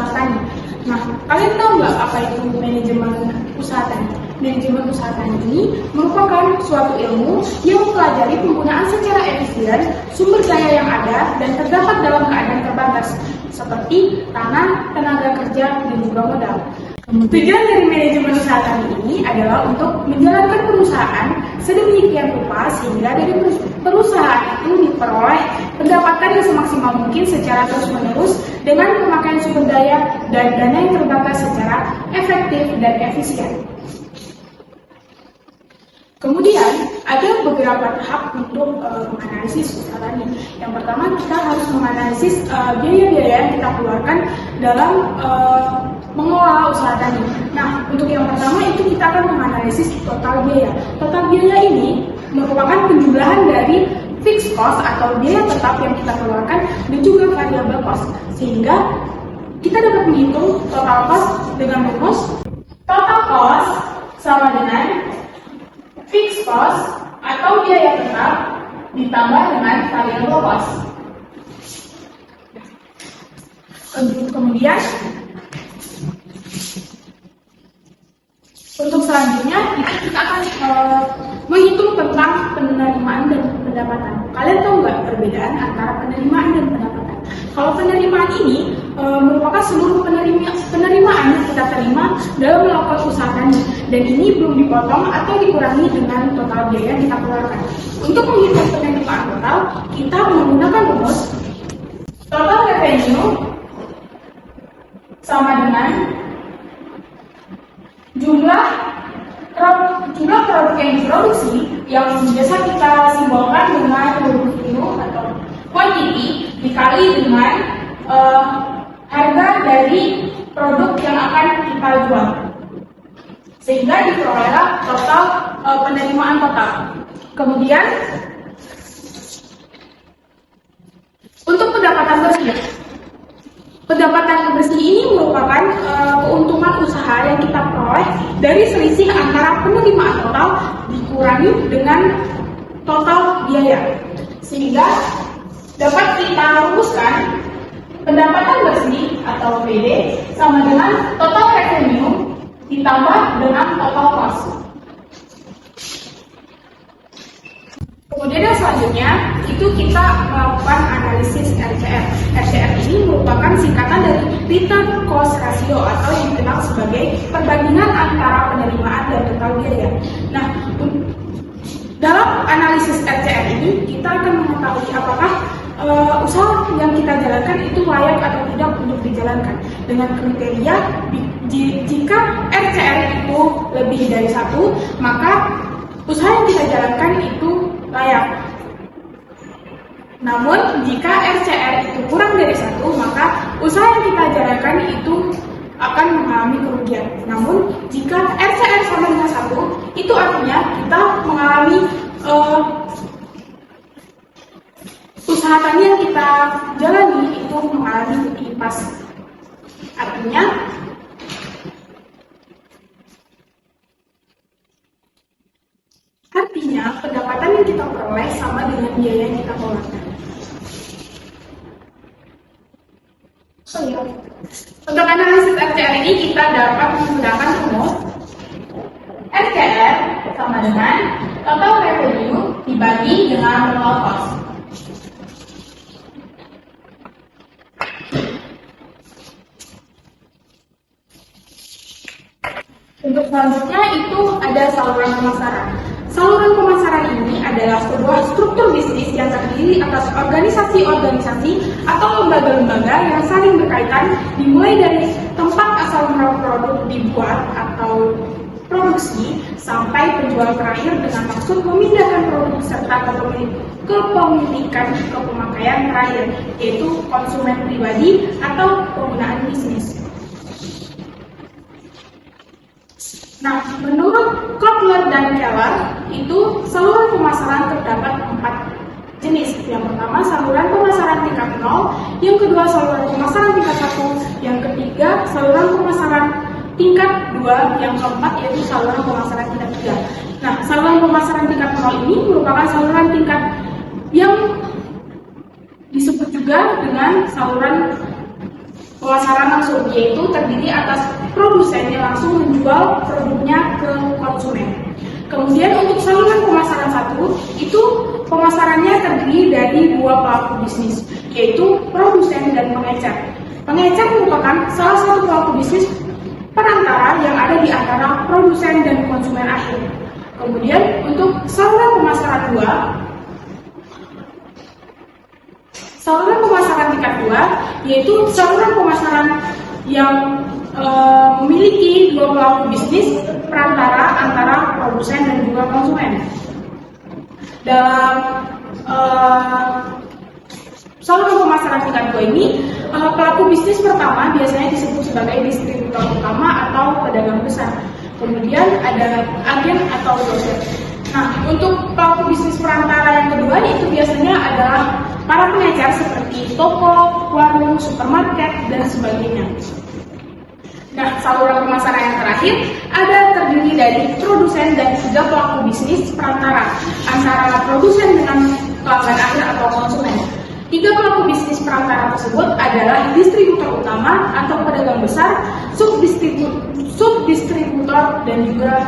usaha tani. Nah, kalian tahu nggak apa itu manajemen usaha tani? Manajemen usaha tani ini merupakan suatu ilmu yang mempelajari penggunaan secara efisien sumber daya yang ada dan terdapat dalam keadaan terbatas, seperti tanah, tenaga kerja, dan juga modal. Tujuan dari manajemen usaha tani ini adalah untuk menjalankan perusahaan sedemikian rupa sehingga dari perusahaan itu diperoleh pendapatan yang semaksimal mungkin secara terus-menerus dengan pemakaian sumber daya dan dana yang terbatas secara efektif dan efisien. Kemudian ada beberapa tahap untuk menganalisis usaha tani. Yang pertama, kita harus menganalisis biaya-biaya yang kita keluarkan dalam mengelola usaha tani. Nah, untuk yang pertama itu kita akan menganalisis total biaya. Total biaya ini merupakan penjumlahan dari fixed cost atau biaya tetap yang kita keluarkan dan juga variable cost. Sehingga kita dapat menghitung total cost dengan rumus total cost sama dengan fixed cost atau biaya tetap ditambah dengan variable cost. Kemudian untuk selanjutnya kita akan menghitung tentang penerimaan dan pendapatan. Kalian tahu nggak perbedaan antara penerimaan dan pendapatan? Kalau penerimaan ini merupakan seluruh penerimaan yang kita terima dalam melakukan usaha tani, dan ini belum dipotong atau dikurangi dengan total biaya yang kita keluarkan. Untuk menghitung penerimaan total, kita menggunakan rumus total revenue sama dengan jumlah produk yang diproduksi yang biasa kita simbolkan dengan huruf U atau quantity dikali dengan harga dari produk yang akan kita jual, sehingga diperolehlah total penerimaan total. Kemudian untuk pendapatan bersih. Pendapatan bersih ini merupakan keuntungan usaha yang kita peroleh dari selisih antara penerimaan total dikurangi dengan total biaya, sehingga dapat kita rumuskan pendapatan bersih atau PD sama dengan total revenue ditambah dengan total cost. Kemudian yang selanjutnya itu kita melakukan analisis RCR. RCR ini merupakan singkatan dari return cost ratio atau yang dikenal sebagai perbandingan antara penerimaan dan total biaya. Nah, dalam analisis RCR ini kita akan mengetahui apakah usaha yang kita jalankan itu layak atau tidak untuk dijalankan dengan kriteria jika RCR itu lebih dari 1, maka usaha yang kita jalankan itu layak. Namun jika RCR itu kurang dari 1, maka usaha yang kita jalankan itu akan mengalami kerugian. Namun jika RCR sama dengan 1, itu artinya kita mengalami usaha tani yang kita jalani itu mengalami impas. Artinya pendapatan yang kita peroleh sama dengan biaya yang kita keluarkan. Untuk analisis RCR ini kita dapat menggunakan rumus RCR sama dengan total revenue dibagi dengan total cost. Untuk selanjutnya itu ada saluran pemasaran. Saluran pemasaran ini adalah sebuah struktur bisnis yang terdiri atas organisasi-organisasi atau lembaga-lembaga yang saling berkaitan, dimulai dari tempat asal produk dibuat atau produksi sampai penjual terakhir dengan maksud memindahkan produk serta kepemilikan ke pemakaian terakhir, yaitu konsumen pribadi atau penggunaan bisnis. Nah, menurut Kotler dan Keller, itu saluran pemasaran terdapat 4 jenis. Yang pertama, saluran pemasaran tingkat 0, yang kedua, saluran pemasaran tingkat 1, yang ketiga, saluran pemasaran tingkat 2, yang keempat, yaitu saluran pemasaran tingkat 3. Nah, saluran pemasaran tingkat 0 ini merupakan saluran tingkat yang disebut juga dengan saluran pemasaran langsung, yaitu terdiri atas produsen yang langsung menjual produknya ke konsumen. Kemudian untuk saluran pemasaran satu, itu pemasarannya terdiri dari dua pelaku bisnis, yaitu produsen dan pengecer. Pengecer merupakan salah satu pelaku bisnis perantara yang ada di antara produsen dan konsumen akhir. Kemudian untuk saluran pemasaran dua, saluran pemasaran tingkat 2, yaitu saluran pemasaran yang memiliki dua pelaku bisnis perantara antara produsen dan juga konsumen. Dalam saluran pemasaran tingkat 2 ini, pelaku bisnis pertama biasanya disebut sebagai distributor utama atau pedagang besar. Kemudian ada agen atau broker. Nah, untuk pelaku bisnis perantara yang kedua itu biasanya adalah para pengecer seperti toko, warung, supermarket, dan sebagainya. Nah, saluran pemasaran yang terakhir ada terdiri dari produsen dan juga pelaku bisnis perantara antara produsen dengan pelanggan akhir atau konsumen. Tiga pelaku bisnis perantara tersebut adalah distributor utama atau pedagang besar, subdistributor, dan juga